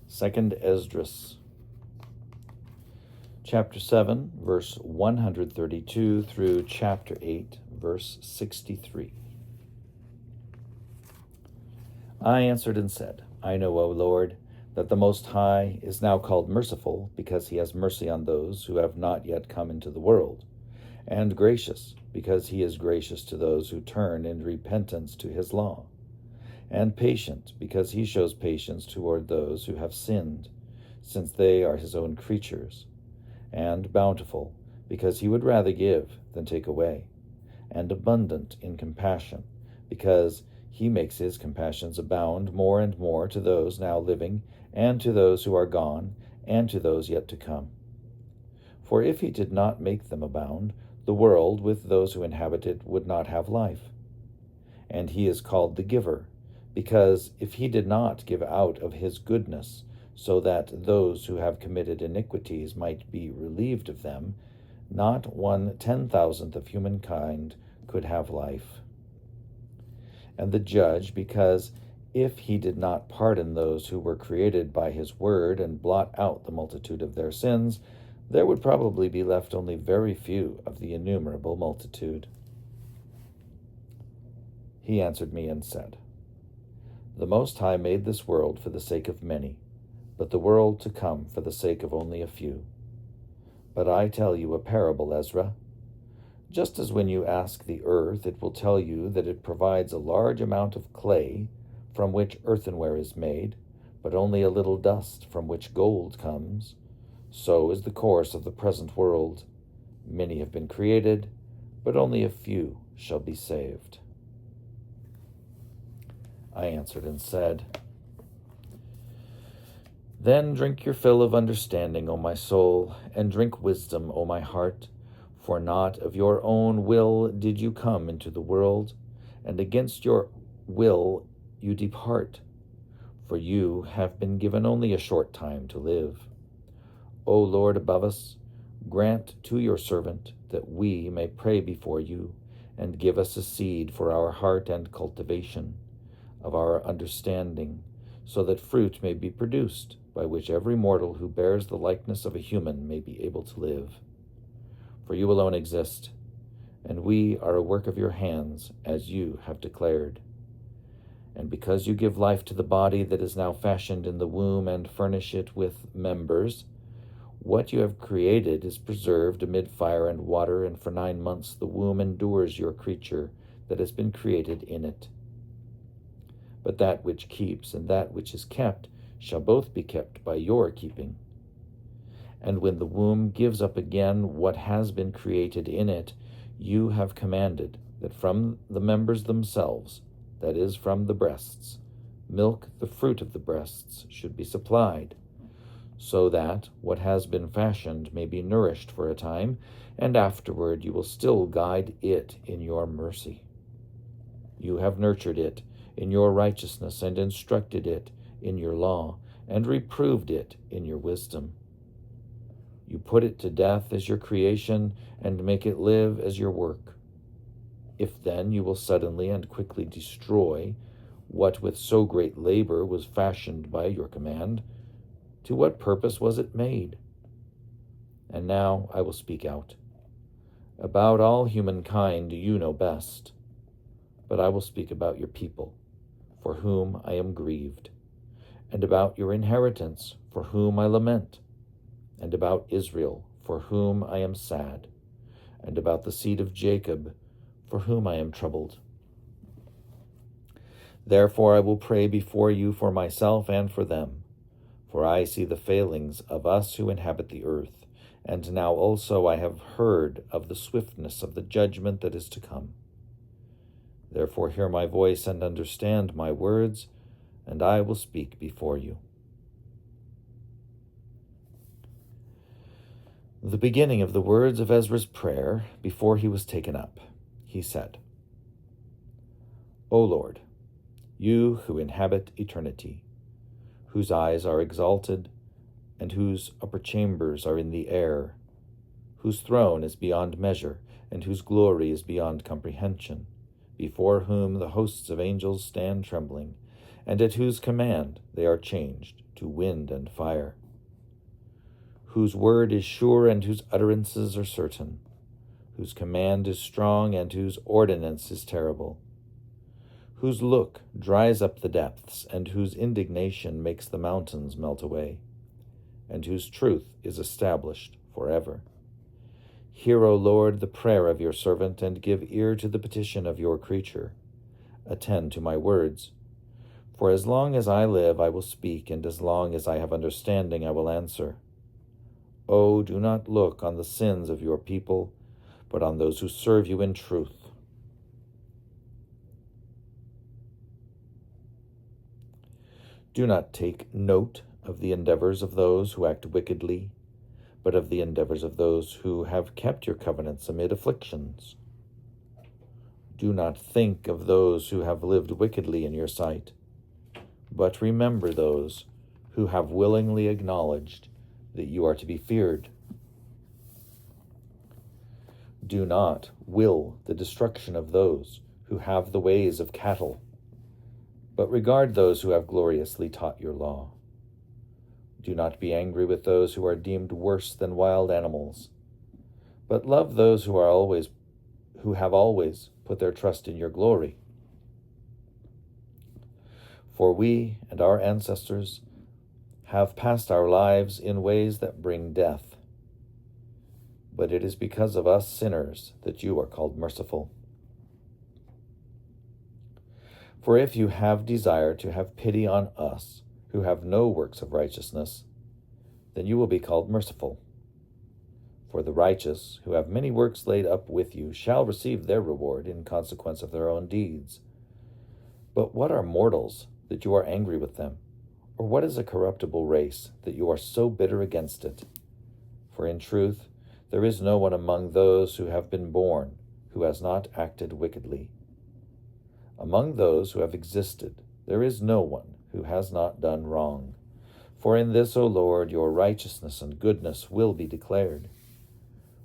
2nd Esdras, chapter 7, verse 132 through chapter 8, verse 63. I answered and said, I know, O Lord, that the Most High is now called merciful, because he has mercy on those who have not yet come into the world, and gracious, because he is gracious to those who turn in repentance to his law, and patient, because he shows patience toward those who have sinned, since they are his own creatures, and bountiful, because he would rather give than take away, and abundant in compassion, because he makes his compassions abound more and more to those now living, and to those who are gone, and to those yet to come. For if he did not make them abound, the world with those who inhabit it would not have life. And he is called the giver, because if he did not give out of his goodness, so that those who have committed iniquities might be relieved of them, not 1/10,000th of humankind could have life. And the judge, because if he did not pardon those who were created by his word and blot out the multitude of their sins, there would probably be left only very few of the innumerable multitude. He answered me and said, The Most High made this world for the sake of many, but the world to come for the sake of only a few. But I tell you a parable, Ezra. Just as when you ask the earth, it will tell you that it provides a large amount of clay from which earthenware is made, but only a little dust from which gold comes, so is the course of the present world. Many have been created, but only a few shall be saved. I answered and said, Then drink your fill of understanding, O my soul, and drink wisdom, O my heart. For not of your own will did you come into the world, and against your will you depart. For you have been given only a short time to live. O Lord above us, grant to your servant that we may pray before you, and give us a seed for our heart and cultivation of our understanding, so that fruit may be produced, by which every mortal who bears the likeness of a human may be able to live. For you alone exist, and we are a work of your hands, as you have declared. And because you give life to the body that is now fashioned in the womb and furnish it with members, what you have created is preserved amid fire and water, and for 9 months the womb endures your creature that has been created in it. But that which keeps and that which is kept shall both be kept by your keeping. And when the womb gives up again what has been created in it, you have commanded that from the members themselves, that is, from the breasts, milk, the fruit of the breasts, should be supplied, so that what has been fashioned may be nourished for a time, and afterward you will still guide it in your mercy. You have nurtured it in your righteousness, and instructed it in your law, and reproved it in your wisdom. You put it to death as your creation, and make it live as your work. If then you will suddenly and quickly destroy what with so great labor was fashioned by your command, to what purpose was it made? And now I will speak out. About all humankind you know best, but I will speak about your people, for whom I am grieved, and about your inheritance, for whom I lament, and about Israel, for whom I am sad, and about the seed of Jacob, for whom I am troubled. Therefore I will pray before you for myself and for them, for I see the failings of us who inhabit the earth, and now also I have heard of the swiftness of the judgment that is to come. Therefore hear my voice and understand my words, and I will speak before you. The beginning of the words of Ezra's prayer before he was taken up. He said, O Lord, you who inhabit eternity, whose eyes are exalted, and whose upper chambers are in the air, whose throne is beyond measure, and whose glory is beyond comprehension, before whom the hosts of angels stand trembling, and at whose command they are changed to wind and fire, whose word is sure and whose utterances are certain, whose command is strong and whose ordinance is terrible, whose look dries up the depths and whose indignation makes the mountains melt away, and whose truth is established forever. Hear, O Lord, the prayer of your servant, and give ear to the petition of your creature. Attend to my words. For as long as I live, I will speak, and as long as I have understanding, I will answer. O, do not look on the sins of your people, but on those who serve you in truth. Do not take note of the endeavors of those who act wickedly, but of the endeavors of those who have kept your covenants amid afflictions. Do not think of those who have lived wickedly in your sight, but remember those who have willingly acknowledged that you are to be feared. Do not will the destruction of those who have the ways of cattle, but regard those who have gloriously taught your law. Do not be angry with those who are deemed worse than wild animals, but love those who have always put their trust in your glory. For we and our ancestors have passed our lives in ways that bring death, but it is because of us sinners that you are called merciful. For if you have desire to have pity on us, who have no works of righteousness, then you will be called merciful. For the righteous, who have many works laid up with you, shall receive their reward in consequence of their own deeds. But what are mortals, that you are angry with them? Or what is a corruptible race, that you are so bitter against it? For in truth, there is no one among those who have been born who has not acted wickedly. Among those who have existed, there is no one who has not done wrong. For in this, O Lord, your righteousness and goodness will be declared,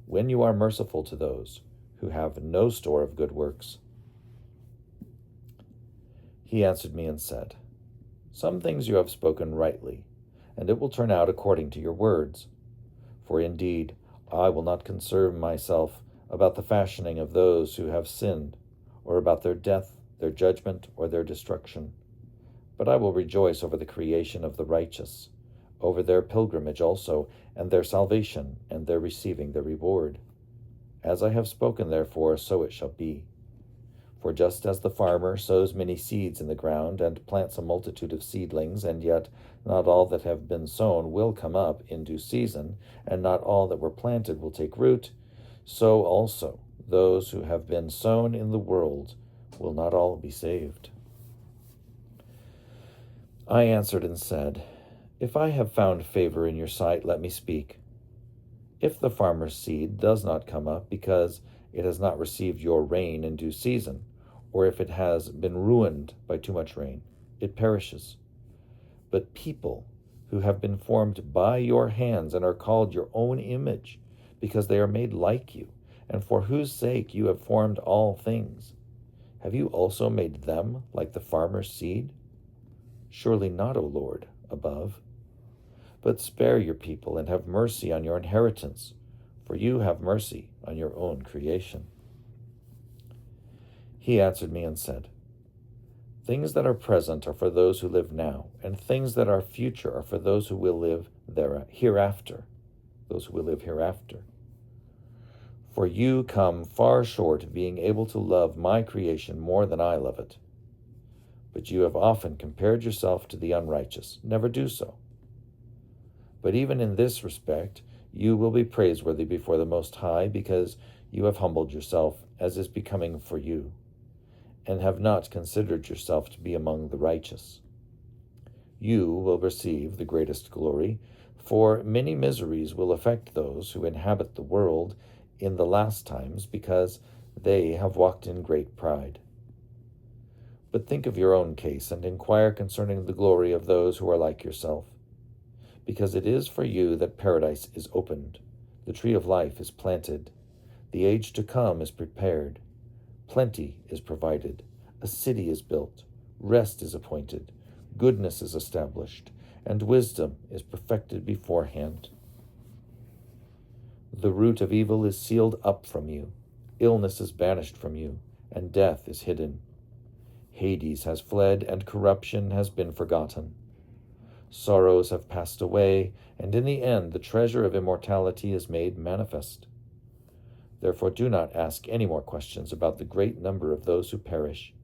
when you are merciful to those who have no store of good works. He answered me and said, Some things you have spoken rightly, and it will turn out according to your words. For indeed, I will not concern myself about the fashioning of those who have sinned, or about their death, their judgment, or their destruction. But I will rejoice over the creation of the righteous, over their pilgrimage also, and their salvation, and their receiving their reward. As I have spoken, therefore, so it shall be. For just as the farmer sows many seeds in the ground, and plants a multitude of seedlings, and yet not all that have been sown will come up in due season, and not all that were planted will take root, so also those who have been sown in the world will not all be saved. I answered and said, If I have found favor in your sight, let me speak. If the farmer's seed does not come up because it has not received your rain in due season, or if it has been ruined by too much rain, it perishes. But people who have been formed by your hands and are called your own image, because they are made like you, and for whose sake you have formed all things, have you also made them like the farmer's seed? Surely not, O Lord, above. But spare your people and have mercy on your inheritance, for you have mercy on your own creation. He answered me and said, Things that are present are for those who live now, and things that are future are for those who will live hereafter. Those who will live hereafter. For you come far short of being able to love my creation more than I love it. But you have often compared yourself to the unrighteous. Never do so. But even in this respect, you will be praiseworthy before the Most High, because you have humbled yourself, as is becoming for you, and have not considered yourself to be among the righteous. You will receive the greatest glory, for many miseries will affect those who inhabit the world in the last times, because they have walked in great pride. But think of your own case, and inquire concerning the glory of those who are like yourself. Because it is for you that paradise is opened, the tree of life is planted, the age to come is prepared, plenty is provided, a city is built, rest is appointed, goodness is established, and wisdom is perfected beforehand. The root of evil is sealed up from you, illness is banished from you, and death is hidden. Hades has fled, and corruption has been forgotten. Sorrows have passed away, and in the end the treasure of immortality is made manifest. Therefore do not ask any more questions about the great number of those who perish.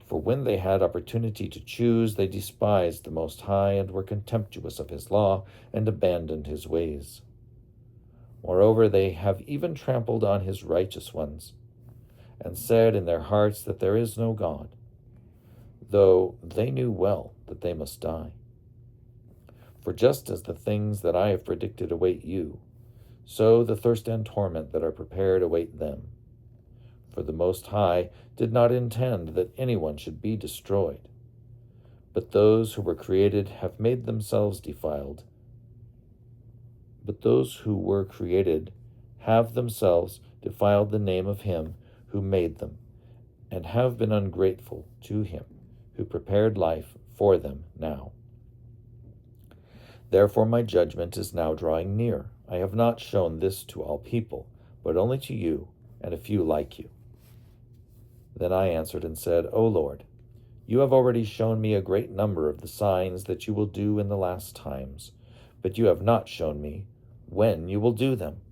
For when they had opportunity to choose, they despised the Most High and were contemptuous of his law and abandoned his ways. Moreover, they have even trampled on his righteous ones, and said in their hearts that there is no God, though they knew well that they must die. For just as the things that I have predicted await you, so the thirst and torment that are prepared await them. For the Most High did not intend that anyone should be destroyed, but those who were created have made themselves defiled. But those who were created have themselves defiled the name of him who made them, and have been ungrateful to him who prepared life for them now. Therefore my judgment is now drawing near. I have not shown this to all people, but only to you and a few like you. Then I answered and said, O Lord, you have already shown me a great number of the signs that you will do in the last times, but you have not shown me when you will do them.